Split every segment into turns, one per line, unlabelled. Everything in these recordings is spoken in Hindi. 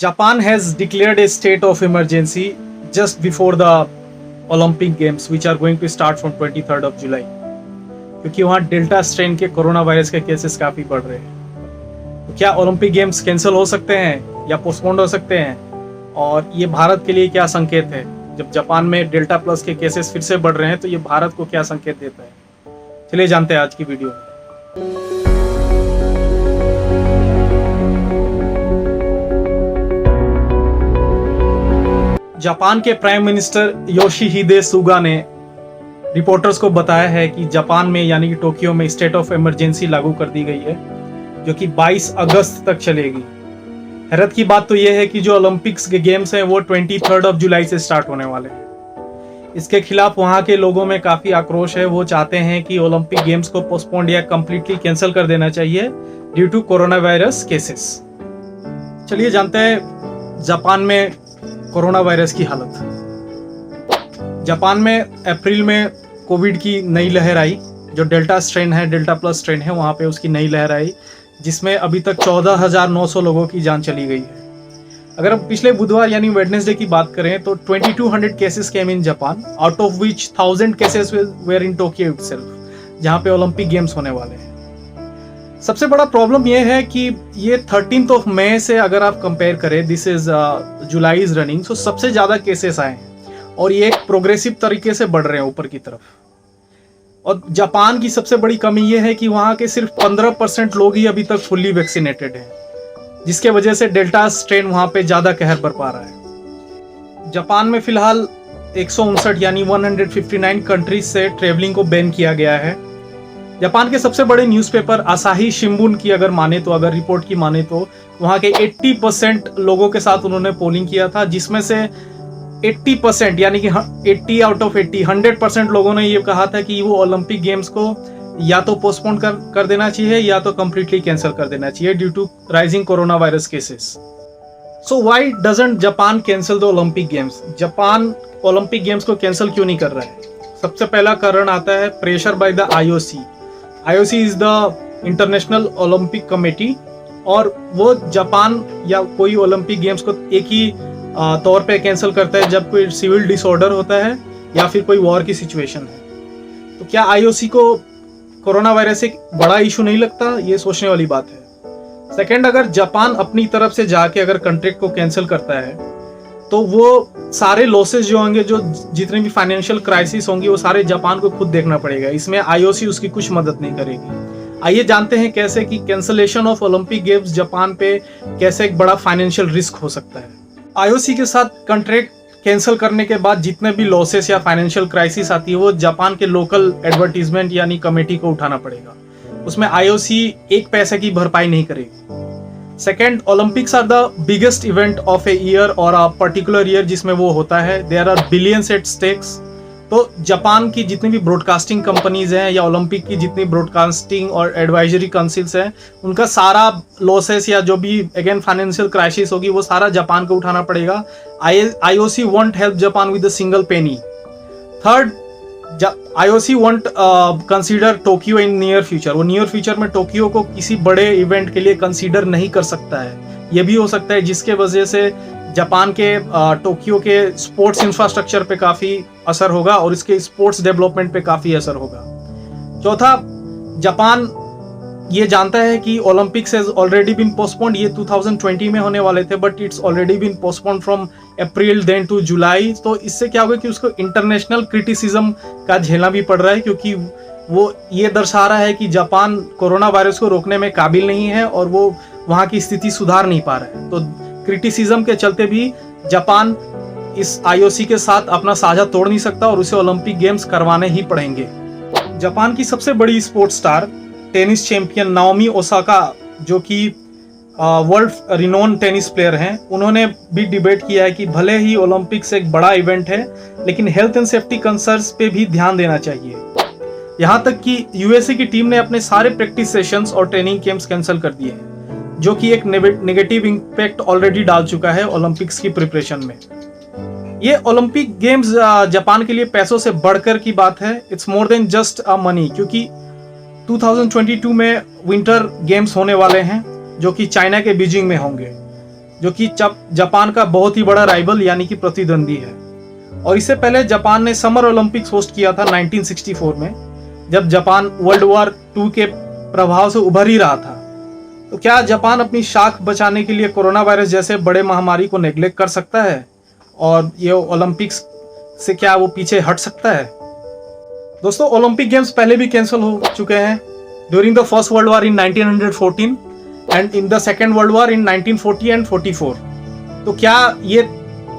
Japan has declared a state of emergency just before the Olympic Games, which are going to start from 23rd of July. क्योंकि वहाँ डेल्टा स्ट्रेन के कोरोना वायरस के केसेस काफ़ी बढ़ रहे हैं। तो क्या ओलंपिक गेम्स कैंसिल हो सकते हैं या पोस्टपोन्ड हो सकते हैं? और ये भारत के लिए क्या संकेत है? जब जापान में डेल्टा प्लस के केसेस फिर से बढ़ रहे हैं तो ये भारत को क्या संकेत देता है? चलिए जानते हैं आज की वीडियो में। जापान के प्राइम मिनिस्टर योशिहिदे सुगा ने रिपोर्टर्स को बताया है कि जापान में यानी कि टोक्यो में स्टेट ऑफ इमरजेंसी लागू कर दी गई है, जो कि 22 अगस्त तक चलेगी। हैरत की बात तो यह है कि जो ओलंपिक्स के गेम्स हैं वो 23rd ऑफ जुलाई से स्टार्ट होने वाले हैं। इसके खिलाफ वहां के लोगों में काफी आक्रोश है। वो चाहते हैं कि ओलंपिक गेम्स को पोस्टपोन्ड या कंप्लीटली कैंसिल कर देना चाहिए due to corona virus cases. चलिए जानते हैं जापान में कोरोना वायरस की हालत। जापान में अप्रैल में कोविड की नई लहर आई, जो डेल्टा स्ट्रेन है, डेल्टा प्लस स्ट्रेन है, वहाँ पे उसकी नई लहर आई, जिसमें अभी तक 14,900 लोगों की जान चली गई है। अगर हम पिछले बुधवार यानी वेडनेसडे की बात करें तो 2200 cases came in Japan, out of which 1000 cases were in Tokyo itself, जहाँ पे ओलंपिक गेम्स होने वाले हैं। सबसे बड़ा प्रॉब्लम यह है कि ये 13th ऑफ मई से अगर आप कंपेयर करें, this is July is running, so सबसे ज़्यादा केसेस आए हैं और ये एक प्रोग्रेसिव तरीके से बढ़ रहे हैं ऊपर की तरफ। और जापान की सबसे बड़ी कमी ये है कि वहाँ के सिर्फ 15% लोग ही अभी तक फुल्ली वैक्सीनेटेड हैं, जिसके वजह से डेल्टा स्ट्रेन वहाँ पे ज़्यादा कहर बरपा रहा है। जापान में फिलहाल 159 यानी 159 कंट्रीज से ट्रेवलिंग को बैन किया गया है। जापान के सबसे बड़े न्यूज़पेपर आसाही शिंबुन की अगर माने तो, अगर रिपोर्ट की माने तो, वहाँ के 80% लोगों के साथ उन्होंने पोलिंग किया था, जिसमें से 80% यानी कि 80 आउट ऑफ 80 100% लोगों ने ये कहा था कि वो ओलंपिक गेम्स को या तो पोस्टपोन कर देना चाहिए या तो कंप्लीटली कैंसिल कर देना चाहिए due to rising corona virus cases. So why doesn't Japan cancel the Olympic games? Japan Olympic games को कैंसिल क्यों नहीं कर रहा है? सबसे पहला कारण आता है pressure by the IOC. IOC is the international Olympic committee, और वो जापान या कोई ओलंपिक गेम्स को एक ही तौर पे कैंसिल करता है जब कोई सिविल डिसऑर्डर होता है या फिर कोई वॉर की सिचुएशन है। तो क्या आईओसी को कोरोना वायरस एक बड़ा इशू नहीं लगता? ये सोचने वाली बात है। सेकंड, अगर जापान अपनी तरफ से जाके अगर कॉन्ट्रैक्ट को कैंसिल करता है तो वो सारे लॉसेस जो होंगे, जो जितने भी फाइनेंशियल क्राइसिस होंगी, वो सारे जापान को खुद देखना पड़ेगा। इसमें आईओसी उसकी कुछ मदद नहीं करेगी। आइए जानते हैं कैसे कि cancellation of Olympic games Japan पे कैसे एक बड़ा फाइनेंशियल रिस्क हो सकता है। आईओसी के साथ कॉन्ट्रैक्ट कैंसिल करने के बाद जितने भी लॉसेस या फाइनेंशियल क्राइसिस आती है वो जापान के लोकल एडवर्टीजमेंट यानी कमेटी को उठाना पड़ेगा। उसमें आईओसी एक पैसे की भरपाई नहीं करेगी। Second, Olympics are the biggest event of a year और अ पर्टिकुलर ईयर जिसमें वो होता है। There are billions at stakes. तो जापान की जितनी भी ब्रॉडकास्टिंग कंपनीज हैं या ओलंपिक की जितनी ब्रॉडकास्टिंग और एडवाइजरी काउंसिल्स हैं, उनका सारा लॉसेस या जो भी अगेन फाइनेंशियल क्राइसिस होगी वो सारा जापान को उठाना पड़ेगा। IOC won't help Japan with a single penny. Third, IOC won't consider Tokyo in near future. वो नियर फ्यूचर में टोक्यो को किसी बड़े इवेंट के लिए कंसीडर नहीं कर सकता है। ये भी हो सकता है जिसके वजह से जापान के टोक्यो के स्पोर्ट्स इंफ्रास्ट्रक्चर पे काफ़ी असर होगा और इसके स्पोर्ट्स डेवलपमेंट पे काफ़ी असर होगा। चौथा, जापान ये जानता है कि Olympics has already been postponed. ये 2020 में होने वाले थे, but it's already been postponed from April then to July. तो इससे क्या होगा कि उसको इंटरनेशनल क्रिटिसिज्म का झेलना भी पड़ रहा है, क्योंकि वो ये दर्शा रहा है कि जापान कोरोना वायरस को रोकने में काबिल नहीं है और वो वहाँ की स्थिति सुधार नहीं पा रहा है। तो क्रिटिसिज्म के चलते भी जापान इस आईओसी के साथ अपना साझा तोड़ नहीं सकता और उसे ओलंपिक गेम्स करवाने ही पड़ेंगे। जापान की सबसे बड़ी sports star, tennis champion Naomi Osaka, जो कि वर्ल्ड रिनोन टेनिस प्लेयर हैं, उन्होंने भी डिबेट किया है कि भले ही ओलंपिक्स एक बड़ा इवेंट है लेकिन हेल्थ एंड सेफ्टी कंसर्न्स पे भी ध्यान देना चाहिए। यहाँ तक कि यूएसए की टीम ने अपने सारे प्रैक्टिस सेशंस और ट्रेनिंग कैंप्स कैंसिल कर दिए हैं, जो कि एक नेगेटिव इम्पैक्ट ऑलरेडी डाल चुका है ओलंपिक्स की प्रिपरेशन में। ये ओलंपिक गेम्स जापान के लिए पैसों से बढ़कर की बात है। It's more than just a money, क्योंकि 2022 में विंटर गेम्स होने वाले हैं जो कि चाइना के बीजिंग में होंगे। जो कि जापान का बहुत ही बड़ा राइवल यानी कि प्रतिद्वंदी है। और इससे पहले जापान ने समर ओलंपिक्स होस्ट किया था 1964 में, जब जापान वर्ल्ड वॉर 2 के प्रभाव से उभर ही रहा था। तो क्या जापान अपनी शाख बचाने के लिए कोरोना वायरस जैसे बड़े महामारी को नेग्लेक्ट कर सकता है और ये ओलंपिक्स से क्या वो पीछे हट सकता है? दोस्तों, ओलंपिक गेम्स पहले भी कैंसिल हो चुके हैं during the first world war in 1914 and in the second world war in 1940 and 44। तो क्या ये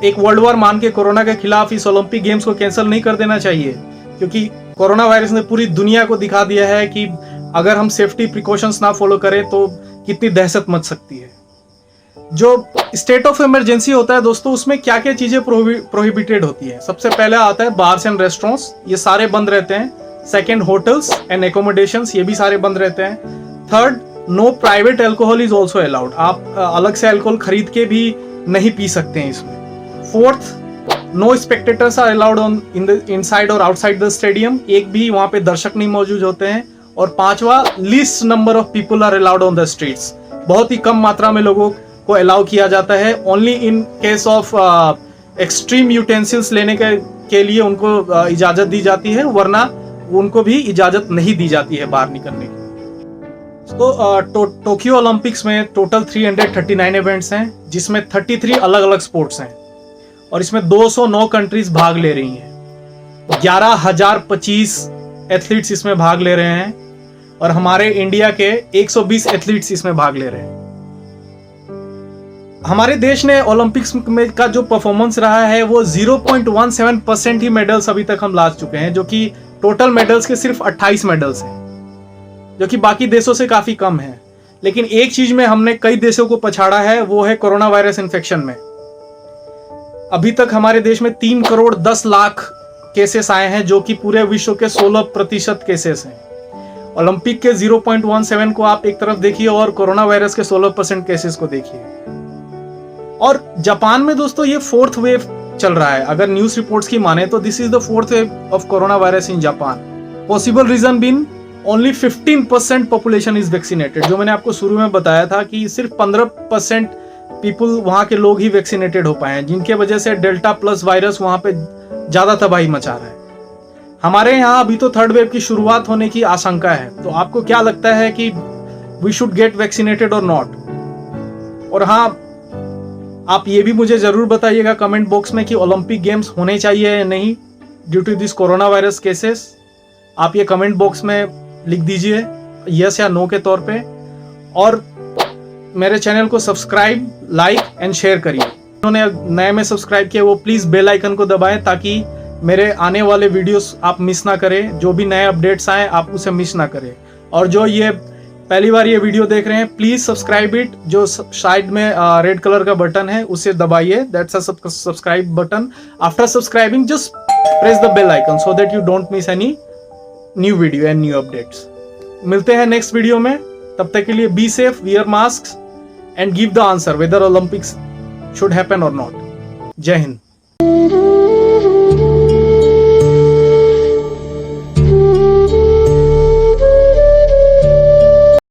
एक वर्ल्ड वॉर मान के कोरोना के खिलाफ इस ओलंपिक गेम्स को कैंसिल नहीं कर देना चाहिए? क्योंकि कोरोना वायरस ने पूरी दुनिया को दिखा दिया है कि अगर हम सेफ्टी प्रिकॉशंस ना फॉलो करें तो कितनी दहशत मच सकती है। जो स्टेट ऑफ इमरजेंसी होता है दोस्तों, उसमें क्या क्या चीजें प्रोहिबिटेड होती है? सबसे पहले आता है बार्स एंड रेस्टोरेंट्स, ये सारे बंद रहते हैं। सेकंड, होटल्स एंड एकोमोडेशंस, ये भी सारे बंद रहते हैं। Third, no private alcohol is also allowed, आप अलग से अल्कोहल खरीद के भी नहीं पी सकते हैं इसमें। Fourth, no spectators are allowed on inside और आउटसाइड द स्टेडियम, एक भी वहां पे दर्शक नहीं मौजूद होते हैं। और पांचवा, least number of people are allowed on the streets, बहुत ही कम मात्रा में लोगों को अलाउ किया जाता है। Only in case of extreme utensils लेने के लिए उनको इजाजत दी जाती है, वरना उनको भी इजाजत नहीं दी जाती है बाहर निकलने की। तो टोक्यो ओलंपिक्स में टोटल 339 इवेंट्स हैं, जिसमें 33 अलग अलग स्पोर्ट्स हैं और इसमें 209 कंट्रीज भाग ले रही हैं। 11,025 एथलीट्स इसमें भाग ले रहे हैं और हमारे इंडिया के 120 एथलीट्स इसमें भाग ले रहे हैं। हमारे देश ने ओलंपिक्स में का जो परफॉर्मेंस रहा है वो 0.17% ही मेडल्स अभी तक हम ला चुके हैं, जो कि टोटल मेडल्स के सिर्फ 28 मेडल्स हैं, जो कि बाकी देशों से काफी कम है। लेकिन एक चीज में हमने कई देशों को पछाड़ा है, वो है कोरोना वायरस इन्फेक्शन में। अभी तक हमारे देश में 3 करोड़ 10 लाख केसेस आए हैं, जो कि पूरे विश्व के 16% केसेस हैं। ओलंपिक के 0.17 को आप एक तरफ देखिए और कोरोना वायरस के 16% केसेस को देखिए। और जापान में दोस्तों ये 4th वेव चल रहा है, अगर न्यूज रिपोर्ट्स की माने तो this is the 4th wave of corona virus in Japan. Possible reason been only 15% population is vaccinated. जो मैंने आपको शुरू में बताया था कि सिर्फ 15% पीपल वहां के लोग ही वैक्सीनेटेड हो पाए हैं, जिनके वजह से डेल्टा प्लस वायरस वहां पे ज्यादा तबाही मचा रहा है। हमारे यहाँ अभी तो 3rd वेव की शुरुआत होने की आशंका है। तो आपको क्या लगता है कि वी शुड गेट वैक्सीनेटेड और नॉट? और हाँ, आप ये भी मुझे जरूर बताइएगा कमेंट बॉक्स में कि ओलंपिक गेम्स होने चाहिए या नहीं due to this corona virus cases. आप ये कमेंट बॉक्स में लिख दीजिए यस या नो के तौर पे। और मेरे चैनल को सब्सक्राइब, लाइक एंड शेयर करिए। उन्होंने नए में सब्सक्राइब किया वो प्लीज बेल आइकन को दबाएं, ताकि मेरे आने वाले वीडियोस आप मिस ना करें। जो भी नए अपडेट्स आए आप उसे मिस ना करें। और जो ये पहली बार ये वीडियो देख रहे हैं, प्लीज सब्सक्राइब इट। जो साइड में रेड कलर का बटन है उसे दबाइए, that's a subscribe button. After subscribing just press the bell icon so that you don't miss any new video and new updates. मिलते हैं नेक्स्ट वीडियो में, तब तक के लिए be safe, wear mask and give the answer whether Olympics should happen or not. Jai Hind.